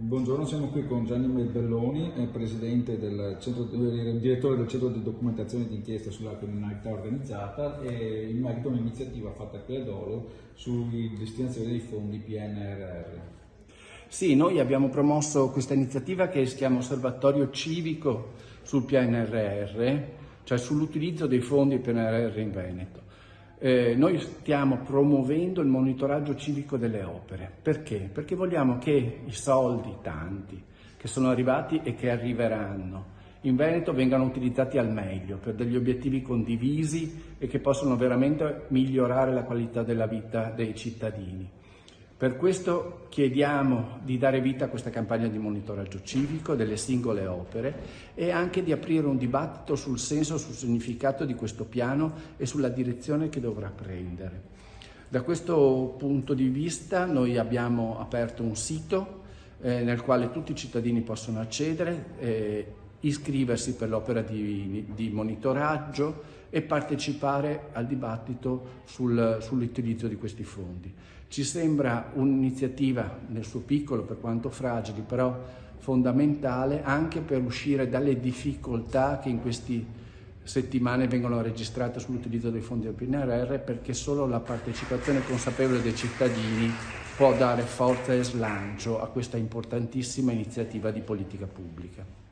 Buongiorno, siamo qui con Gianni Melbelloni, direttore del Centro di Documentazione d'inchiesta sulla criminalità organizzata e in merito a un'iniziativa fatta qui ad Olo sulla destinazione dei fondi PNRR. Sì, noi abbiamo promosso questa iniziativa che si chiama Osservatorio Civico sul PNRR, cioè sull'utilizzo dei fondi PNRR in Veneto. Noi stiamo promuovendo il monitoraggio civico delle opere. Perché? Perché vogliamo che i soldi, tanti, che sono arrivati e che arriveranno in Veneto vengano utilizzati al meglio per degli obiettivi condivisi e che possono veramente migliorare la qualità della vita dei cittadini. Per questo chiediamo di dare vita a questa campagna di monitoraggio civico delle singole opere e anche di aprire un dibattito sul senso, sul significato di questo piano e sulla direzione che dovrà prendere. Da questo punto di vista noi abbiamo aperto un sito nel quale tutti i cittadini possono accedere, iscriversi per l'opera di monitoraggio e partecipare al dibattito sull'utilizzo di questi fondi. Ci sembra un'iniziativa nel suo piccolo, per quanto fragile, però fondamentale anche per uscire dalle difficoltà che in queste settimane vengono registrate sull'utilizzo dei fondi del PNRR, perché solo la partecipazione consapevole dei cittadini può dare forza e slancio a questa importantissima iniziativa di politica pubblica.